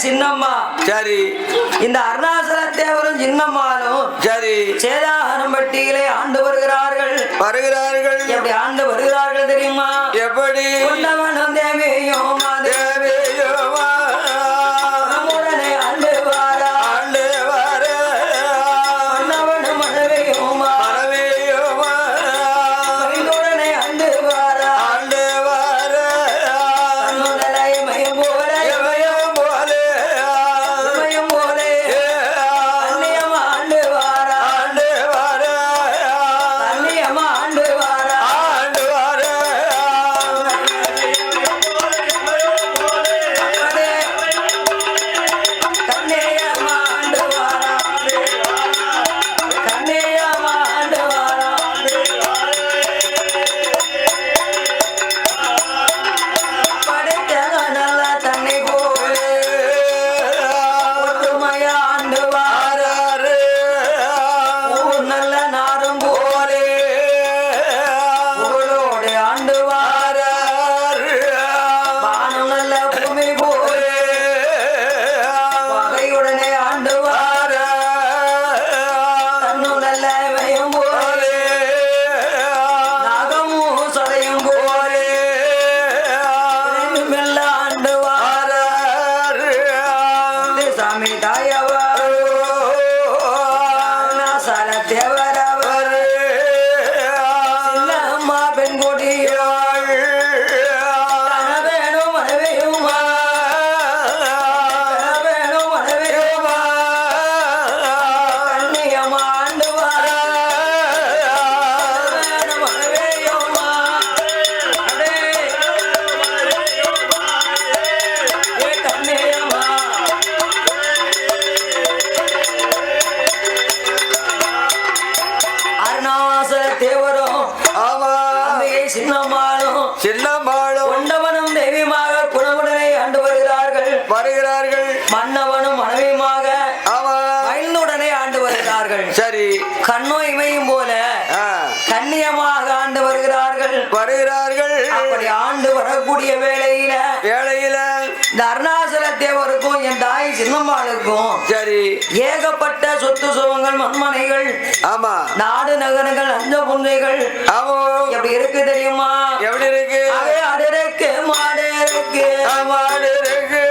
சின்னம்மா சரி. இந்த அருணாசல தேவரும் சின்னம்மாலும் சரி சேதாரம்பட்டியிலே ஆண்டு வருகிறார்கள். எப்படி ஆண்டு வருகிறார்கள் தெரியுமா? எப்படி? கொண்டவனும் தேவியும் மன்னவனும் மனைவியுமாக மகிழ்ந்துடனே ஆண்டு வருகிறார்கள். சரி. கண்ணோ இமையும் போல கண்ணியமாக ஆண்டு வருகிறார்கள். அப்படி ஆண்டு வரக்கூடிய வேளையில இந்த அருணாசல தேவருக்கும் என் தாய் சின்னம்மாளுக்கும் சரி ஏகப்பட்ட சொத்து சுகங்கள் மண்மனைகள் நாடு நகரங்கள் அஞ்ச புந்தைகள் எப்படி இருக்கு தெரியுமா? எப்படி இருக்கு? ஆடு இருக்கு, மாடு இருக்கு, மாடு இருக்கு,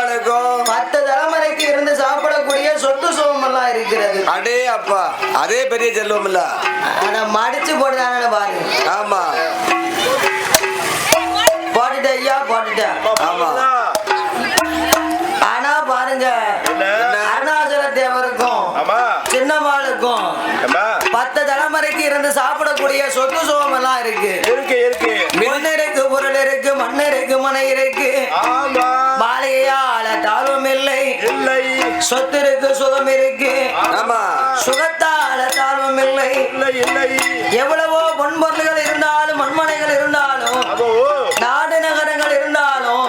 நம்மளுக்கும் 10 தலைமுறைக்கு இருந்து சாப்பிடக்கூடிய சொத்து சுகம் எல்லாம் இருக்கிறது. அடே அப்பா அதே பெரிய செல்வம் இல்ல ஆனா மடிச்சு போடுதானே பாரு. ஆமா போட்டுட்டேன் ஐயா போட்டுட்டேன். ஆமா ஆனா பாருங்க அருணாச்சல தேவருக்கும் சின்னம்மாளுக்கும் 10 தலைமுறைக்கு இருந்து சாப்பிடக்கூடிய சொத்து சுகம் எல்லாம் இருக்கு. மண் இருக்கு, பொருள் இருக்கு, மண் இருக்கு, மனை இருக்கு. மாளிகையால தாழ்வும் இல்லை, சொத்து இருக்கு, சுகம் இருக்கு. சுகத்தால தாழ்வும் இல்லை. எவ்வளவோ பொன்பொருள்கள் இருந்தாலும், மண்மனைகள் இருந்தாலும், நாடு நகரங்கள் இருந்தாலும்,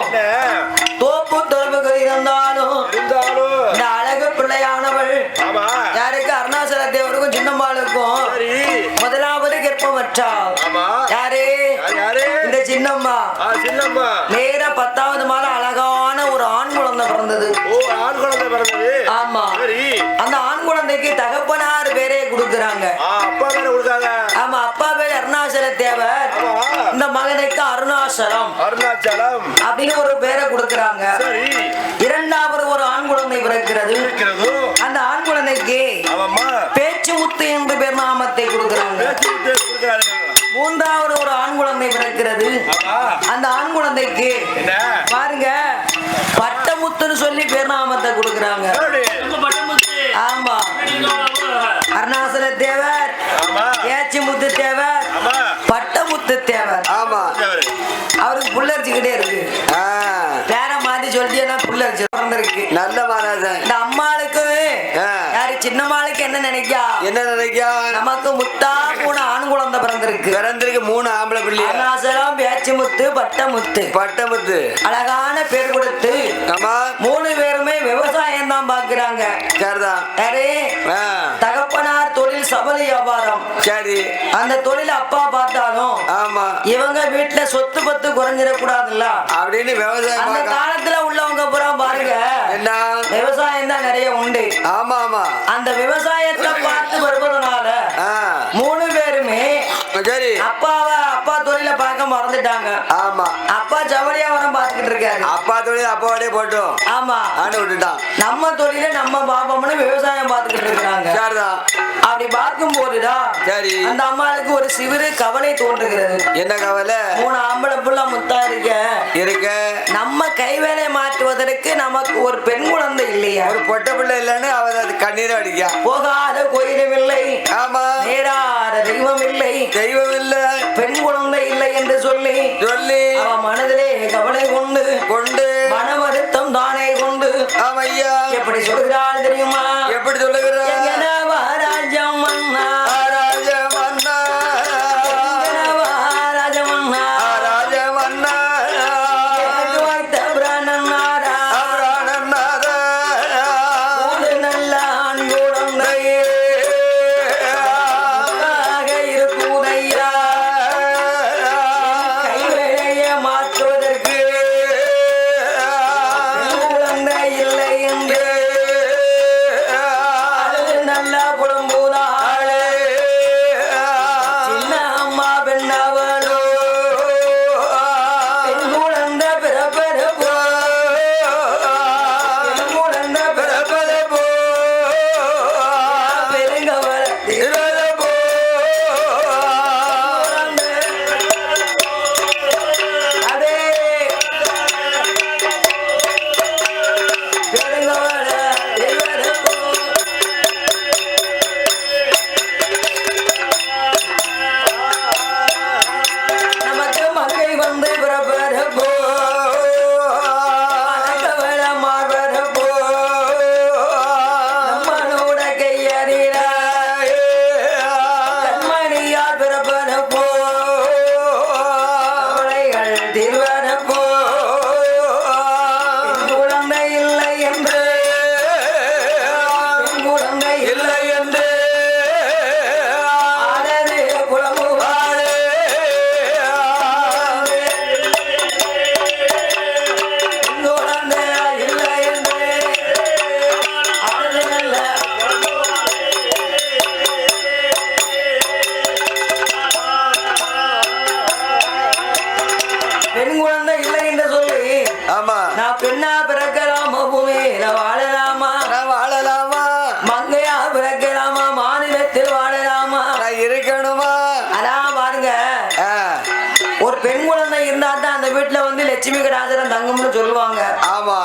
தோப்பு தொலைவுகள் இருந்தாலும், இந்த அழகு பிள்ளையானவள் யாருக்கு அருணாச்சல தேவருக்கும் சின்னம்மாளுக்கும் முதலாவது கர்ப்பமற்றாள். யாரு? இந்த சின்னம்மா. நேர 10வது மாதம் அழகான ஒரு ஆண் குழந்தை பிறந்தது. ஆமா அந்த ஆண் குழந்தைக்கு தகப்பனார் பேரே கொடுக்கறாங்க. ஆமா அப்பா பேர் அருணாச்சல தேவர், இந்த மகனுக்கு அருணாச்சலம் அப்படின்னு ஒரு பேரை கொடுக்கறாங்க. இரண்டாவது ஒரு ஆண் குழந்தை பிறக்கிறது. அந்த ஆண் குழந்தைக்கு பேச்சு முத்து என்று பேர் நாமத்தை கொடுக்கறாங்க. மூன்றாவது ஒரு ஆண் குழந்தை பிறக்கிறது. அந்த ஆண் குழந்தைக்கு பாருங்க பட்டமுத்துன்னு சொல்லி பேர் நாமத்தை கொடுக்கறாங்க. ஆமா அருணாச்சல தேவர், ஏச்சி முத்து தேவர், பட்டமுத்து தேவர். ஆமா அவருக்கு புள்ளரிச்சுக்கிட்டே இருக்கு. பேர மாத்தி சொல்லிட்டேன்னா புள்ளரிச்சு பிறந்திருக்கு. நல்ல மகாராஜன். இந்த அம்மாளுக்கு யாரு சின்னம்மாளுக்கு என்ன நினைக்கா நமக்கு முத்தா 3 ஆண் குழந்தை பிறந்திருக்கு. 3 ஆம்பளை பிள்ளை. அருணாச்சலம், பேச்சி முத்து, பட்டமுத்து அழகான பேர் கொடுத்து 3 பேருமே விவசாயம் தான் பாக்குறாங்க. தகப்பனார் தொழில் சபல வியாபாரம். சரி அந்த தொழில் அப்பா பார்த்தாலும் ஆமா இவங்க வீட்டுல சொத்து பத்து குறைஞ்சிடக்கூடாதுல்ல அப்படின்னு விவசாயம் அந்த காலத்துல உள்ளவங்க பூரா பாருங்க என்ன விவசாயம் தான் நிறைய உண்டு. ஆமா ஆமா அந்த விவசாயத்தை பார்த்து வருவதனால 3 பேருமே சரி அப்பா தொழில பார்க்க மறந்துட்டாங்க. ஆமா அப்பா ஜவுளி வியாபாரம் பார்த்துக்கிட்டு இருக்காரு. அப்பா தொழில் அப்பாவோடய போட்டோம். ஆமா ஆண்டு விட்டுட்டான். நம்ம தொழில நம்ம பாப்போம்னு விவசாயம் பார்த்துக்கிட்டு இருக்காங்க. அப்படி பார்க்கும் போதுதான் சரி அந்த அம்மாளுக்கு ஒரு சிறு கவலை தோன்றுகிறது. என்ன கவலை? 3 ஆம்பளை புள்ள முத்தா இருக்க நம்ம கைவேலை மாற்றுவதற்கு நமக்கு ஒரு பெண் குழந்தை இல்லையா, ஒரு பொட்ட பிள்ளை இல்லைன்னு அவ கண்ணீரை அடிக்க போகாத கோயிலும் இல்லை. ஆமா நேராத தெய்வம் இல்லை, பெண் குழந்தை இல்லை என்று சொல்லி அவன் மனதிலே கவலை கொண்டு மன வருத்தம் தானே கொண்டு ஐயா எப்படி சொல்கிறாள் தெரியுமா? எப்படி சொல்லுகிறார்? பெண் குழந்தை இல்லை என்று சொல்லி ஆமா நான் பெண்ணா பிறக்கலாமோ ராஜரம் தங்கம்னு சொல்லுவாங்க. ஆமா.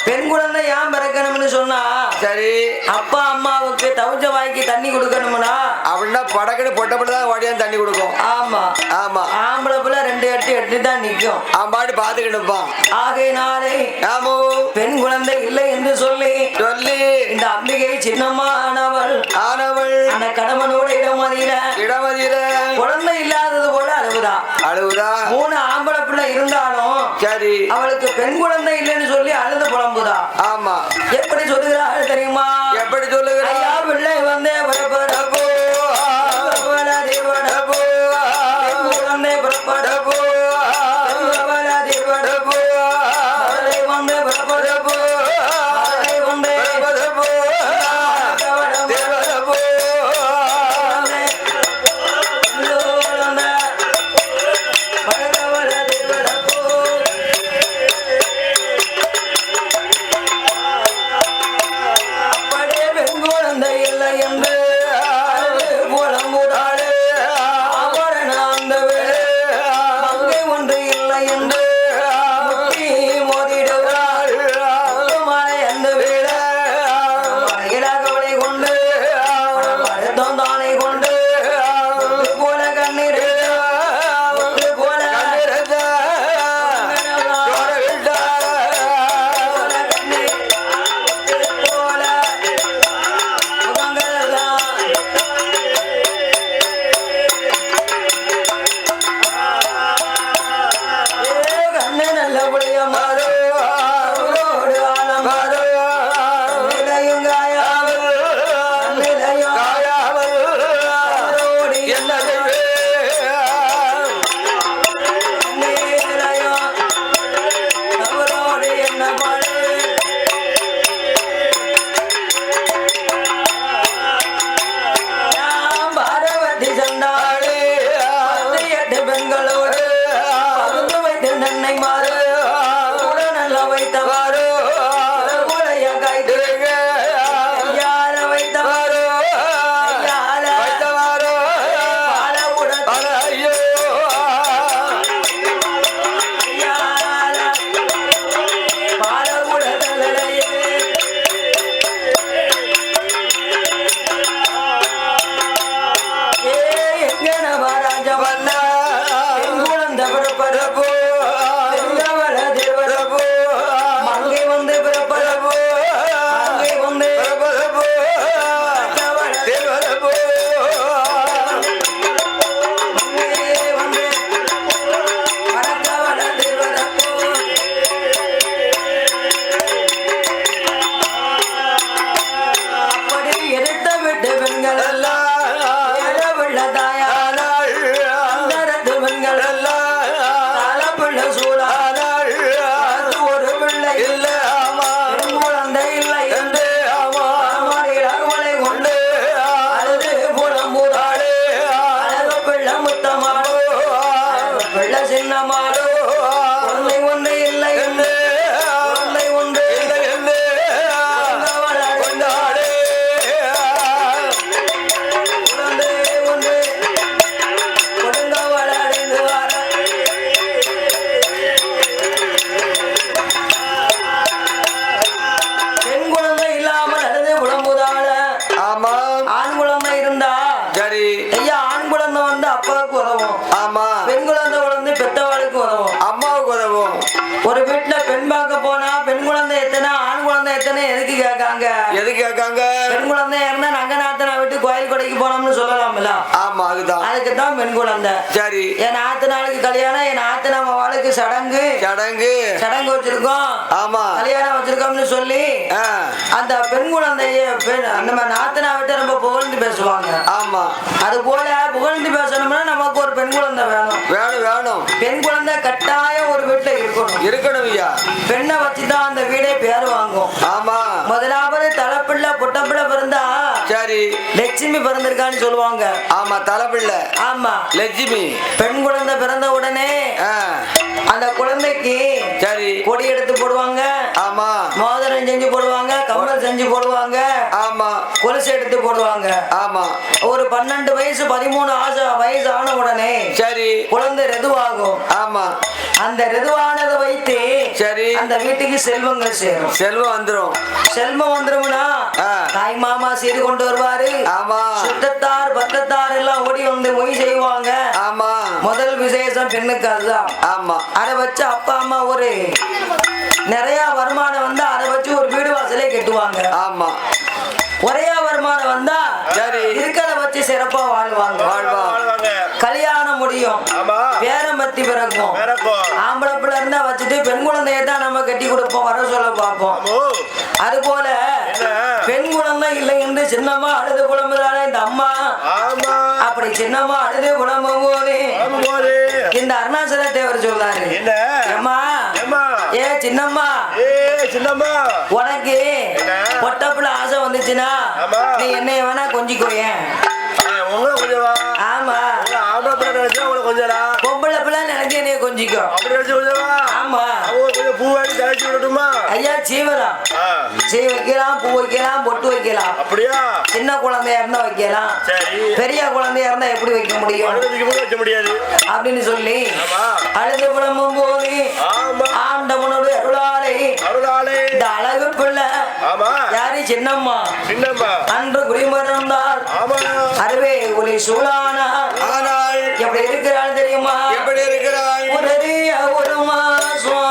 பெண் குழந்தை ஏன் பிறக்கணும்னு சொன்னா சரி அப்பா அம்மாவுக்கு தவிச்ச வாய்க்கு தண்ணி கொடுக்கணும்னா அப்படின்னா படக்குன்னு பொட்டப்பட்டுதான் வடியான் தண்ணி கொடுக்கும். ஆமா ஆமா. ஆம்பளை பிள்ளை 2 எட்டு எட்டு தான் நிக்கும். பாட்டு பாத்துக்கிட்டுப்பான். ஆகையினாலே ஆமோ பெண் குழந்தை இல்லை என்று சொல்லி இந்த அம்பிகை சின்னம்மானவள் அந்த கடமனோட இடமதியில குழந்தை இல்லாதது போல அழுவுதா. 3 ஆம்பளை பிள்ளை இருந்தாலும் சரி அவளுக்கு பெண் குழந்தை இல்லைன்னு சொல்லி அழுது புலம்புதா. ஆமா. எப்படி சொல்லுகிறாள் தெரியுமா? எப்படி சொல்லுகிறா? பிள்ளை வந்தே புறப்படப்போ குழந்தை புறப்படப்போ பெண் குழந்தை இருந்தா நங்கநாத்தனா விட்டு கோயில் கொடைக்கு போனோம்னு சொல்லலாம்ல. ஆமா அதுதான். அதுக்குதான் பெண் குழந்தை. சரி. என் நாத்தனாளுக்கு கல்யாணம், என் நாத்தனாம வாளுக்கு சடங்கு வச்சிருக்கோம். ஆமா. கல்யாணம் வச்சிருக்கோம்னு சொல்லி அந்த பெண் குழந்தைய நம்ம நாத்தனா விட்டு ரொம்ப புகழ்ந்து பேசுவாங்க. ஆமா. அது போல புகழ்ந்து பேசணும்னா நமக்கு ஒரு பெண் குழந்தை வேணும். பெண் குழந்தை கட்டாயம் ஒரு வீட்டுல இருக்கணும் ஐயா. பெண்ணை வச்சுதான் அந்த வீடே பேர் வாங்கும். ஆமா. முதலாவது தலைப்பிள்ளை பொட்டப்பிள்ளை பிறந்தா சரி லட்சுமி பிறந்திருக்கான்னு சொல்லுவாங்க. ஆமா தலைப்பிள்ளை. ஆமா லட்சுமி. பெண் குழந்தை பிறந்த உடனே அந்த குழந்தைக்கு சரி கொடி எடுத்து போடுவாங்க. ஆமா. மோதிரம் செஞ்சு போடுவாங்க, கம்மல் செஞ்சு போடுவாங்க. ஆமா. கொலுசு எடுத்து போடுவாங்க. ஆமா. ஒரு 12 வயசு 13 வயசு ஆன உடனே சரி குழந்தை ரெதுவாகும். ஆமா. அந்த ரிதுவானதை வைத்து சரி அந்த வீட்டுக்கு செல்வங்கள் சேரும். செல்வம் வந்துரும். செல்வம் வந்துரும்னா தாய் மாமா செய்து கொண்டு வருவாரு. ஆமா. சுத்தத்தார் பத்தத்தார் எல்லாம் ஓடி வந்து மொய் செய்வாங்க. ஆமா. முதல் விசேஷம் பெண்ணுக்கு அதுதான். ஆமா. அதை வச்சு அப்பா அம்மா ஒரு நிறைய வருமானம் வந்தா அதை வச்சு ஒரு வீடு வாசலே கட்டுவாங்க. ஆமா. ஒரே வருமானம் வந்தா இருக்கிறத வச்சு சிறப்பா வாழ்வாங்க. கல்யாணம் முடியும், பேரம் பத்தி பிறக்கும். ஆம்பளை பிள்ளை இருந்தா வச்சுட்டு பெண் குழந்தைய தான் நம்ம கட்டி கொடுப்போம், வர சொல்ல பார்ப்போம். அது போல பெண் குழந்தை இல்லை என்று சின்னம்மா அழுது புலம்புறானே இந்த அம்மா. அப்படி சின்னம்மா அழுது புலம்பும் போது இந்த அருணாச்சல தேவர் சொல்றாரு, அம்மா ஏ சின்னம்மா, உனக்கு பொட்டப்புல ஆசை வந்துச்சுன்னா நீ என்னைய வேணா கொஞ்சிக்கோயேன். ஆமா, பொம்பளை பிள்ளை நினைச்சு என்னைய கொஞ்சிக்கோ. ஆமா, ஐயா சீவரம் சீ வைக்கலாம், பூ வைக்கலாம், பொட்டு வைக்கலாம். அப்படியா? சின்ன குழந்தையா இருந்தா வைக்கலாம், பெரிய குழந்தையா இருந்தா எப்படி வைக்க முடியும் அப்படின்னு சொல்லி அழுது புலம்பும் போது ஆண்டவனோட அருளாலே இந்த அழகு பிள்ளை யாரு சின்னம்மா அன்று குடிமறந்தால் அருவே ஒளி சூழானார். எப்படி இருக்கிறாள் தெரியுமா? எப்படி இருக்கிறாள்? ஒரு மாசம்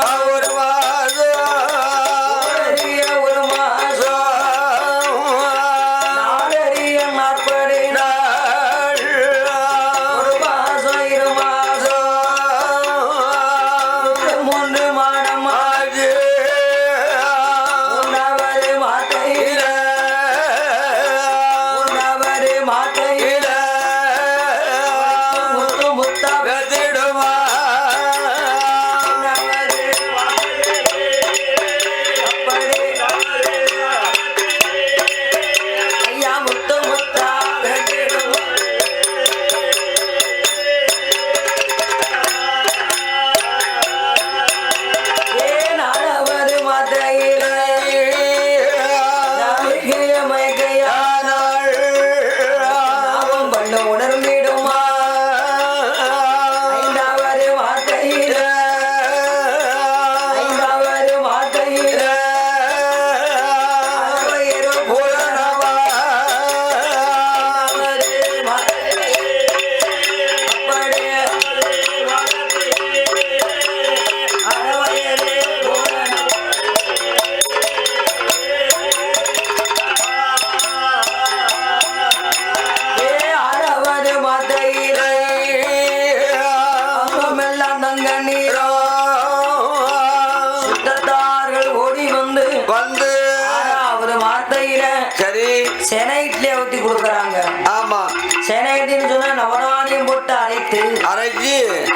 சேனை இட்லியை ஊத்தி கொடுக்கறாங்க. ஆமா, சேனை இட்லின்னு சொன்னா நவதானியம் போட்டு அரைத்து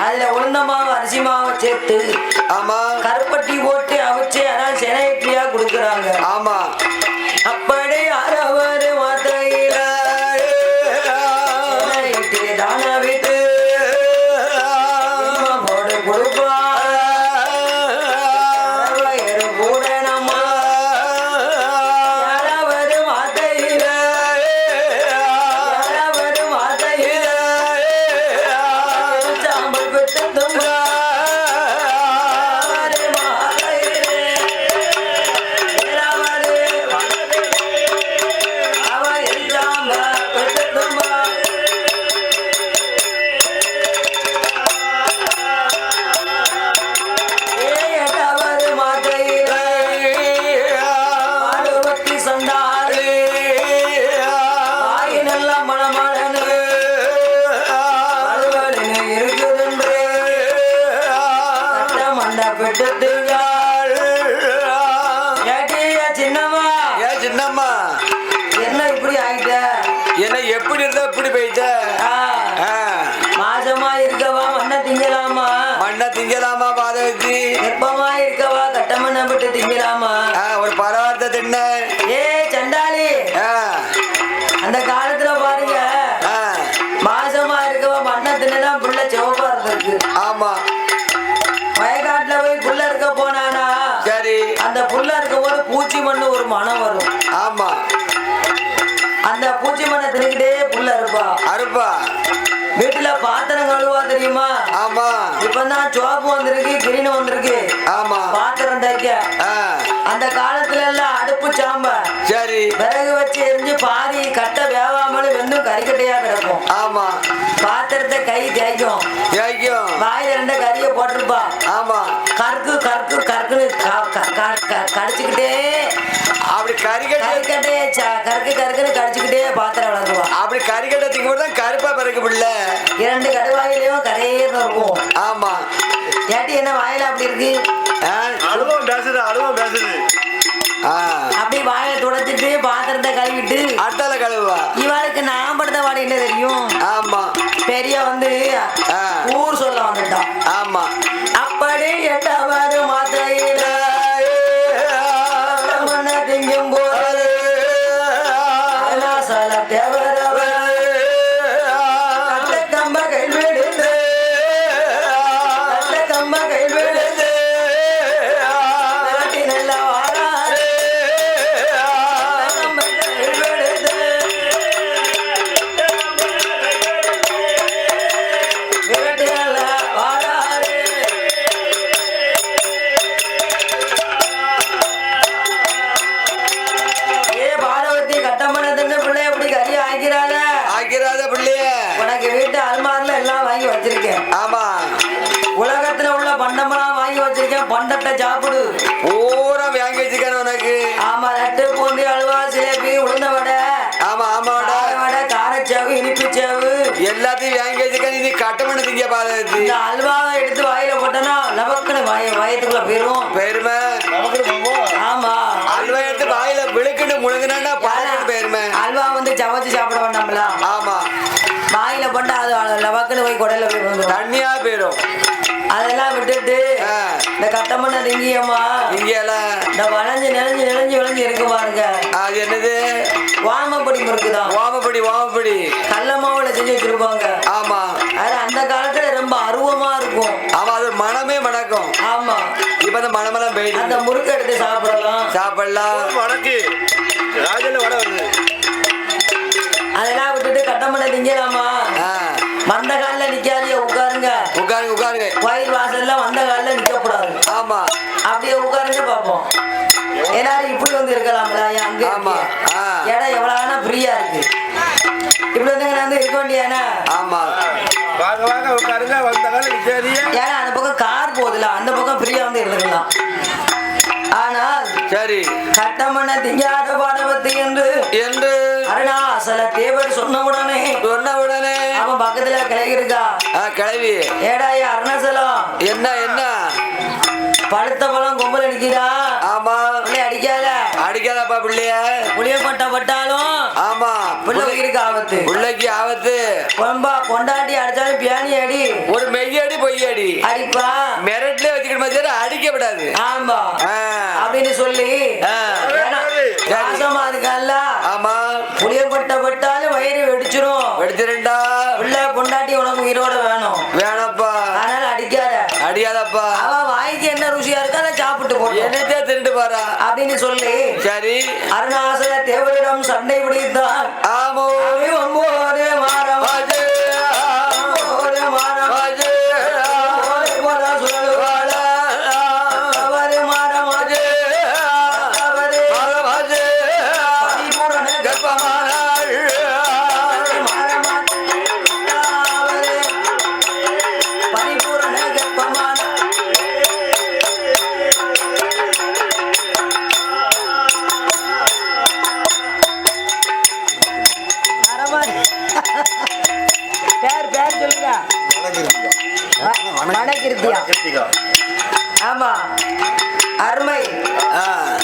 அதுல உளுந்த மாவு அரிசி மாவை சேர்த்து ஆமா கருப்பட்டி போட்டு அவிச்சு அதான் சேனை இட்லியா கொடுக்கறாங்க. ஆமா, அப்படி அரவரு மாத்தையில இட்லி தான விட்டு போடு கொடுப்பா என்ன இப்படி ஆயிட்ட? என்ன எப்படி இருந்தா இப்படி போயிட்ட? மாசமா இருக்கவா மண்ண திங்கலாமா? மண்ண திங்கலாமா? பாதகத்தி எப்பமா இருக்கவா கட்டமண்ண விட்டு திங்கலாமா? ஒரு பரவார்த்த தின்ன ஏ சண்டாளி. அந்த காலத்துல பாருங்க மாசமா இருக்கவா மண்ண தின்னதான் புள்ள சிவப்பா இருந்திருக்கு. ஆமா, வயக்காட்டுல போய் புள்ள இருக்க போனானா சரி அந்த புள்ள இருக்க போது பூச்சி மண்ணு ஒரு மனம் வரும். ஆமா, அந்த பூச்சி மண்ணை தின்னுக்கிட்டே புள்ள இருப்பா அறுப்பா. வீட்டுல பாத்திரம் கழுவா தெரியுமா? ஆமா. இப்பதான் சோப்பு வந்திருக்கு, கிரீன் வந்திருக்கு. ஆமா. பாத்திரம் தைக்க அந்த காலத்துல எல்லாம் அடுப்பு சாம்ப சரி விறகு வச்சு எரிஞ்சு பாதி கட்ட வேவாமலும் வெந்தும் கறிக்கட்டையா கிடக்கும். ஆமா. பாத்திரத்தை கை தேய்க்கும், வாயில 2 கறியை போட்டிருப்பா. ஆமா. கற்கு கற்கு கற்குன்னு கடிச்சுக்கிட்டே அப்படி கறிக்கட்டையே கற்கு கற்குன்னு கடிச்சுக்கிட்டே பாத்திரம் வளர்க்குவா. அப்படி கறிக்கட்டை திங்கும் தான் கருப்பா பிறகு பிள்ளை 2 கடுவாயிலையும் கரையேன்னு இருக்கும். ஆமா. ஏட்டி என்ன வாயில அப்படி இருக்கு? அழுவம் பேசுது அப்படி வாயில துடைச்சிட்டு பாத்திரத்தை கழுவிட்டு அட்டால கழுவா. இவளுக்கு நான் படுத்த வாடி என்ன தெரியும்? ஆமா. பெரிய வந்து ஊர் சொல்ல வந்துட்டான். ஆமா. அப்படி எட்டவாறு மாத்தையில திங்கும் போது சல தேவரவ கட்ட கம்ப கைவிடுது, கட்ட கம்ப கைவிடுது நல்ல வாராரு கம்ப கைவிடுது விரட்டி நல்ல வாராரு. வீட்டு அல்மாரில எல்லாம் வாங்கி வச்சிருக்கேன். ஆமா. உலகத்துல உள்ள பண்டமெல்லாம் வாங்கி வச்சிருக்கேன். பண்டத்தை சாப்பிடு. பூரா வாங்கி வச்சிருக்கேன் உனக்கு. ஆமா. லட்டு, பூண்டி, அல்வா, சிலேபி, உளுந்த வடை. ஆமா. ஆமா. வடை, காரச்சேவு, இனிப்பு சேவு எல்லாத்தையும் வாங்கி வச்சிருக்கேன். நீ கட்டமணி திங்க பாரு. இந்த அல்வாவை எடுத்து வாயில போட்டனா நமக்குன்னு வயத்துக்குள்ள போயிரும். பெருமை. ஆமா. அல்வா எடுத்து வாயில விழுக்கிட்டு முழுங்கினா பாலுக்கு பெருமை. அல்வா வந்து சமைச்சு சாப்பிட வேண்டாம்ல. ஆமா. வாயில போட்டா அது லவக்குன்னு போய் குடையில போயிடும், தண்ணியா போயிடும். அதெல்லாம் விட்டுட்டு இந்த கட்டமண்ண திங்கியம்மா திங்கியெல்லாம் இந்த வளைஞ்சு நெளிஞ்சு நெளிஞ்சு விளைஞ்சு இருக்கு பாருங்க. அது என்னது? வாமப்படி முறுக்குதான். வாமப்படி கடல மாவுல செஞ்சு வச்சிருப்பாங்க. ஆமா. அது அந்த காலத்துல ரொம்ப அருவமா இருக்கும். ஆமா. அது மனமே மணக்கும். ஆமா. இப்ப அந்த மனமெல்லாம் போயிட்டு அந்த முறுக்கு எடுத்து சாப்பிடலாம். மணக்கு ராஜல வடை வருது. அதெல்லாம் விட்டுட்டு கட்டமண்ண திங்கலாமா? வந்த கால நிக்காதீங்க, உட்காருங்க. கோயில் வாசல்ல வந்த கால நிக்க கூடாது. ஆமா. அப்படியே உட்காருங்க பாப்போம். எல்லாரும் இப்படி வந்து இருக்கலாம்ல? அங்க இடம் எவ்வளவு ஃப்ரீயா இருக்கு. இப்படி வந்து இருக்க வேண்டியானா? ஆமா. வாங்க உட்காருங்க. வந்த கால நிக்காதீங்க. ஏன்னா அந்த பக்கம் கார் போகுதுல, அந்த பக்கம் ஃப்ரீயா வந்து இருந்துக்கலாம். ஆனால் சரி கட்டமண்ண திங்காத பாடவத்து என்று அருணாசல தேவர் சொன்ன உடனே அவன் பக்கத்துல கிளவி இருக்கா. கிளவி ஏடாய அருணாசலம் என்ன பழுத்த பழம் கொம்பல நிக்கிறா. ஆமா. அடிக்காதப்பா பிள்ளைய. புளிய பட்டாலும் ஆமா பிள்ளைக்கு ஆபத்து. பிள்ளைக்கு ஆபத்து. பொண்டாட்டி அடிச்சாலும் பியானி அடி, ஒரு மெய்யடி பொய்யடி அடிப்பா. மிரட்டிலே வச்சுக்கிட்டு அடிக்க விடாது. ஆமா. அப்படின்னு சொல்லி வாசமா இருக்கல்ல. ஆமா. புளிய பட்டாலும் வயிறு வெடிச்சிருண்டா. பிள்ளை பொண்டாட்டி உனக்கு உயிரோட வேணாப்பா. அதனால அடிக்காதப்பா. அவ வாய்க்கு என்ன ருசியா இருக்கா அதை சாப்பிட்டு போ, என்னத்தே திருண்டு பாரா அப்படின்னு சொல்லி சரி அருணாசல தேவரிடம் சண்டை பிடித்தான். ஆமோ மாறம் ஆமா. அருமை.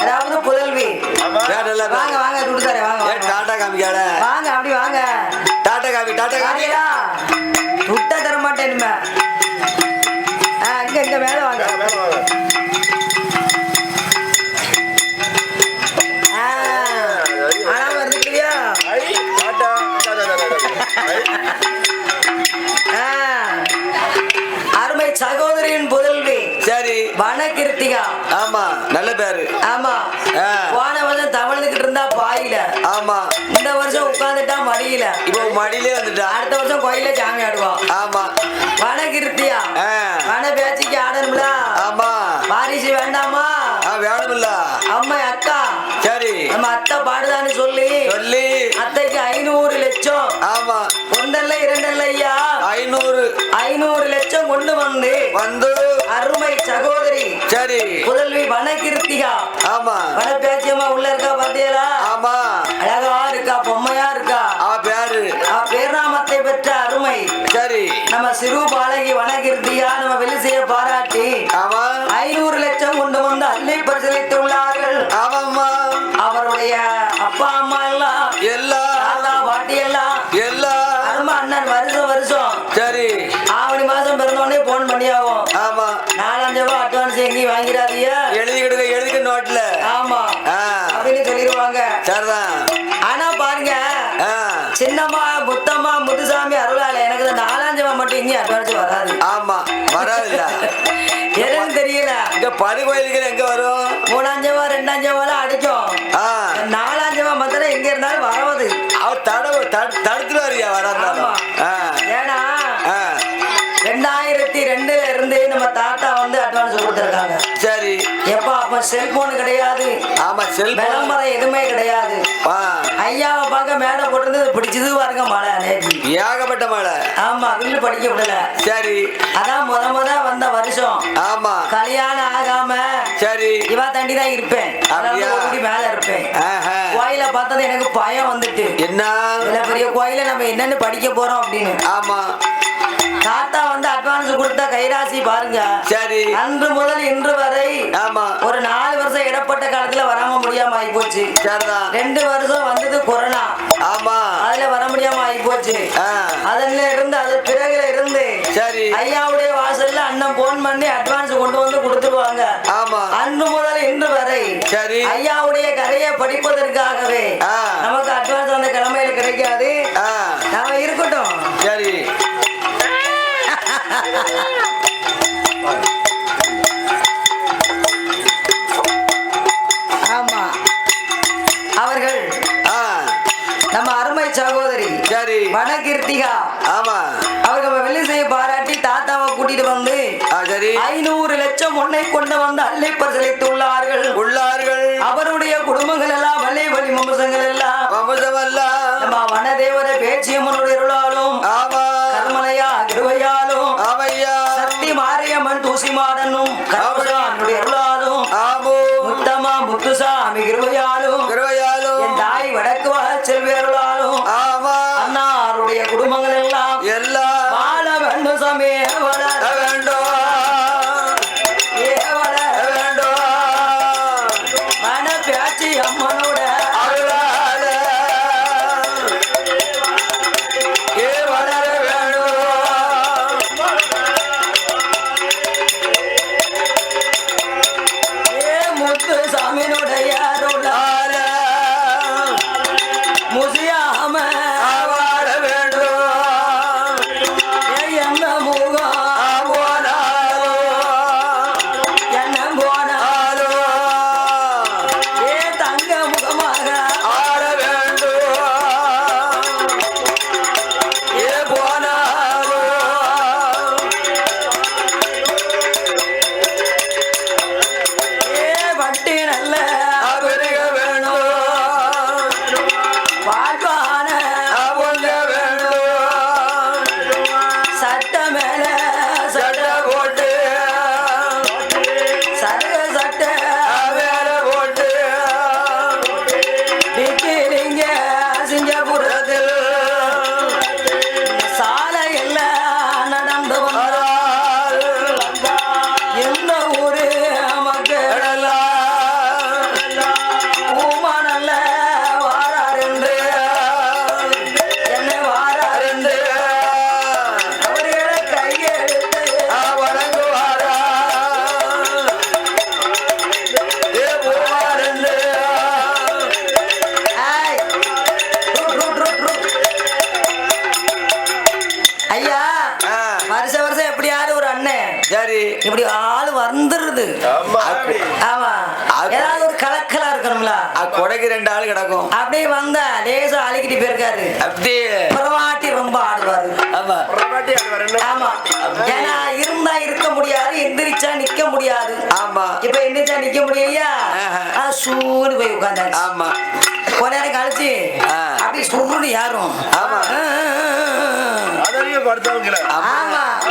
அதாவது புதல்வி. வாங்க வாங்க துடுத்தாரே வாங்க. டாடா காமிக்காட. வாங்க அப்படி வாங்க. டாடா காமி. துட்ட தர மாட்டேன். இங்க மேல வாங்க. ஆனா வருது இல்லையா? அருமை சகோதரியின் புதல்வி. சரி. வனகிருத்திகா. ஆமா. நல்ல பேரு. ஆமா. போன வருஷம் தவழ்ந்துகிட்டு இருந்தா பாயில. ஆமா. இந்த வருஷம் உட்கார்ந்துட்டா மடியில. முடியல. இப்போ மடியிலே வந்துட்டா. அடுத்த வருஷம் கோயில சாமி ஆடுவோம். ஆமா. வனகிருத்தியா வன பேச்சுக்கு ஆடணும்ல. ஆமா. வாரிசு வேண்டாமா? வேணும்ல. அம்மா அக்கா. சரி. நம்ம அத்தை பாடுதான்னு சொல்லி அத்தைக்கு 500 லட்சம். ஆமா. ஒன்றல்ல இரண்டல்ல ஐயா, 500 லட்சம் கொண்டு வந்து அருமை சகோதரி சரி புதல்வி வனகிருத்திகா. ஆமா. வன பேச்சியம்மா உள்ள இருக்கா பாத்தியலா? ஆமா. அழகா இருக்கா, பொம்மையா இருக்கா. பேர்நாமத்தை பெற்ற அருமை சரி நம்ம சிறு பாலகி வனகிருத்தியா நம்ம வெளிசைய பாராட்டி 500 லட்சம் கொண்டு வந்து அள்ளி பரிசீலித்துள்ளார்கள். ஆமாம்மா. அவருடைய அப்பா அம்மா எல்லாம் பாட்டி எல்லாம் அருமை அண்ணன் வருஷம் சரி ஆவணி மாசம் பிறந்தோடனே போன் பண்ணியாவும். ஆமா. 4,5 ரூபாய் அட்வான்ஸ் எங்கேயும் வாங்கிறாதீங்க, எழுதி நோட்ல. ஆமா அப்படின்னு சொல்லிடுவாங்க. சரிதான். ஆனா பாருங்க, சின்னம்மா முத்தம்மா முத்துசாமி அருளால எனக்கு 4,5 ரூபாய் மட்டும் இங்கே அட்வான்ஸ் வராது. ஆமா வராதுல்ல. எனக்கு தெரியல. இங்க பதி கோயிலுக்கு எங்க வரும்? 3,5 ரூபாய் 2,5 ரூபாய் அடிக்கும். 4,5 ரூபாய் மத்திரம் எங்க இருந்தாலும் வரவது. அவர் தடுத்துருவாரியா வராது. ஏன்னா 2002 இருந்து நம்ம தாத்தா வந்து அட்வான்ஸ் கொடுத்துருக்காங்க. சரி. எப்ப அப்ப செல்போன் கிடையாது. ஆமா. விளம்பரம் எதுவுமே கிடையாது. ஐயாவை பார்க்க மேடை போட்டு பிடிச்சது பாருங்க மழை. ஏகப்பட்ட மழை. ஆமா. வில்லு படிக்க விடல. சரி. அதான் முத வந்த வருஷம். ஆமா. கல்யாணம் ஆகாம சரி இவா தாண்டி தான் இருப்பேன். மேல இருப்பேன். கோயில பார்த்தது எனக்கு பயம் வந்துட்டு, என்ன பெரிய கோயில நம்ம என்னன்னு படிக்க போறோம் அப்படின்னு. ஆமா. தாத்தா வந்து அட்வான்ஸ் கொடுத்த கைராசி பாருங்க. சரி. அன்று முதல் இன்று வரை ஆமா ஒரு 4 வருஷம் இடப்பட்ட காலத்துல வராம முடியாம ஆகி போச்சு. 2 வருஷம் வந்தது கொரோனா. ஆமா. அதுல வர முடியாம ஆகி போச்சு. அதுல இருந்து அது பிறகுல இருந்து சரி ஐயாவுடைய வாசல்ல அண்ணன் போன் பண்ணி அட்வான்ஸ் கொண்டு வந்து கொடுத்துருவாங்க. ஆமா. அன்று முதல் இன்று வரை சரி ஐயாவுடைய கதையை படிப்பதற்காகவே நமக்கு அட்வான்ஸ் அந்த கிழமையில கிடைக்காது. நாம இருக்கட்டும். சரி. ஆமா. அவர்கள் நம்ம அருமை சகோதரி சரி வனகிருத்திகா. ஆமா. அவர்கள் வெள்ளிசையை பாராட்டி தாத்தாவை கூட்டிட்டு வந்து 500 லட்சம் முன்னை கொண்டு வந்து அள்ளி பரிசீலித்துள்ளார்கள். அவருடைய குடும்பங்கள் எல்லாம் வள்ளி வம்சங்கள் எல்லாம் நம்ம வனதேவர பேச்சியம்மனுடைய அருளாலும் கர்மலையா கிருபையாலும் சக்தி மாரியம்மன் தூசி மாடனும் கர்மனுடைய அருளாலும் முத்தமா முத்துசாமி கிருபையாலும் என் தாய் வடக்கு செல்வி அருளாலும் அண்ணாருடைய குடும்பங்கள் எல்லாம் வாழ வேண்டும் சாமி, வளர வேண்டும். மனப்பேச்சி அம்மனோட வளர வேண்டும். முத்து சாமியினுடைய அருளால முசியாம வாழ வேண்டும். என்ன முகம் என்ன போனாலோ தங்க முகமாக ஆட வேண்டும். போனாலோ வட்டி நல்ல பெருக வேணும். வாழ்வான வேணும். சட்ட மேல சட்ட போட்டு சட்ட மேல போட்டு விக்கிறீங்க சிங்கப்பூரத்தில் சாலை எல்லாம் நடந்து வந்தால் எந்த ஊரு மக்கள் ஊமானல்ல வாரார் என்று என்னை வாரார் என்று அவர்களை கையெடுத்து வணங்குவாரா போவார் என்று. ஐயா வருஷம் எப்படியாவது ஒரு அண்ணன் சரி இப்படி ஆளு வந்துருது. ஆமா. ஏதாவது ஒரு கலக்கலா இருக்கணும்ல. கொடைக்கு 2 ஆள் கிடக்கும். அப்படியே வந்தா லேசா அழிக்கிட்டு போயிருக்காரு. அப்படியே புறவாட்டி ரொம்ப ஆடுவாரு. ஆமா ஆமா, ஏன்னா இருந்தா இருக்க முடியாது, எந்திரிச்சா நிக்க முடியாது. ஆமா இப்ப எந்திரிச்சா நிக்க முடியலையா, சூடு போய் உட்காந்தாச்சு. ஆமா கொஞ்ச நேரம் கழிச்சு அப்படி சுருன்னு யாரும். ஆமா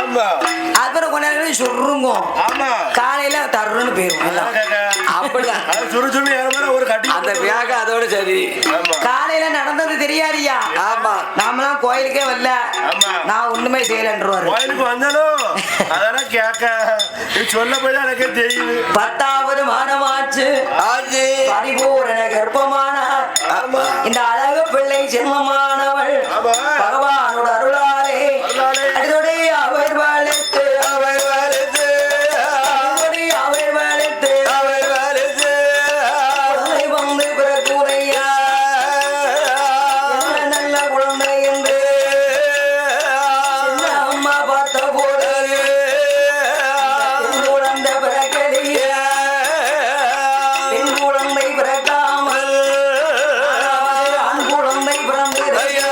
ஆமா, அப்புறம் கொஞ்ச நேரம் சுருங்கும். காலையில தருன்னு போயிரும். அப்படிதான் அந்த வியாக அதோட சரி. காலையில நடந்தது தெரியாதியா. ஆமா நாமெல்லாம் கோயிலுக்கே வரல, நான் ஒண்ணுமே செய்யலன்றுவாரு. கோயிலுக்கு வந்தாலும் அதெல்லாம் கேட்க சொல்ல போய் தான் எனக்கு தெரியுது. 10வது மாதமாச்சு, ஆஜி பரிபூரண கர்ப்பமானார். இந்த அழகு பிள்ளை ஜென்மமானவள் பகவானோட அருளாலே அதோடைய அவர் வளர்த்து அவர் வளர்த்து அவர் வளர்த்து அவர் வளர்த்து குழந்தை வந்து பிறகுறையா நல்ல குழந்தை என்று சின்ன அம்மா பார்த்த போது குழந்தை பிறக்கலையே, பெண் குழந்தை பிறக்காமல் ஆண் குழந்தை பிறந்திருக்கையா.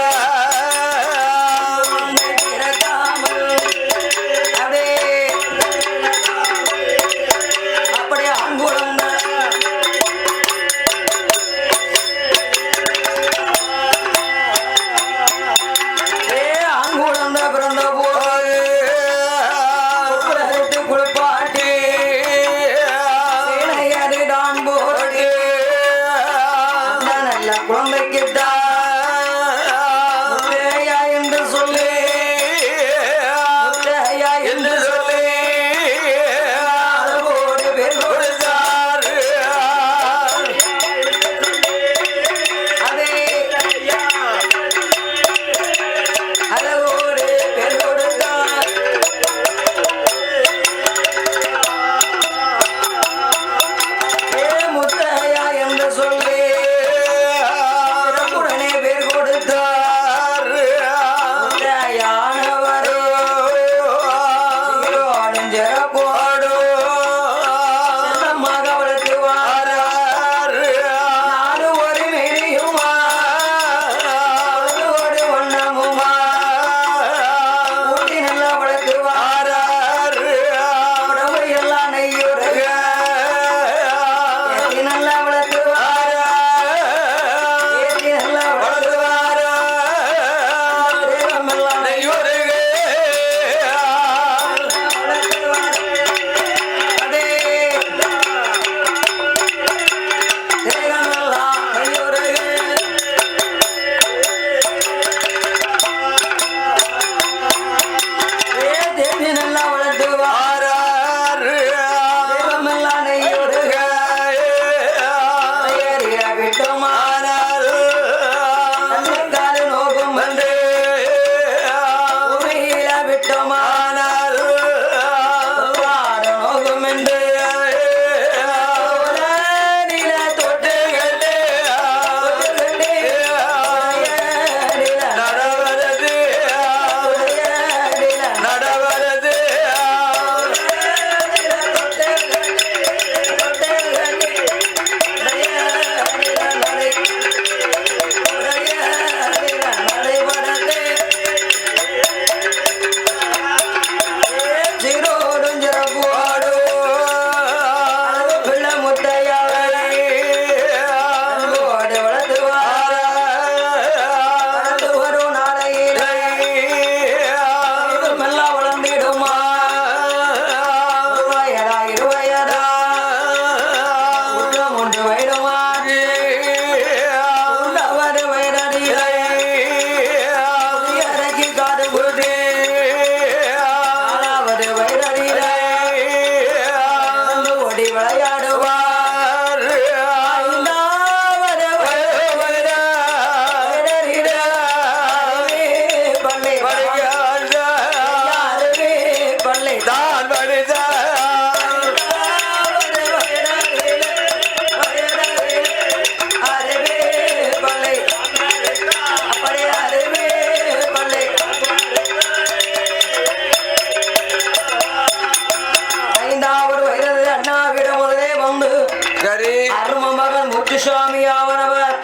ஐயாவனவர்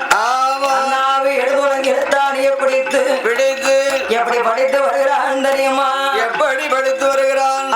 அண்ணாவை எடுபொழுங்கு எடுத்தாடிய பிடித்து பிடித்து எப்படி படித்து வருகிறான் தெரியுமா? எப்படி படித்து வருகிறான்?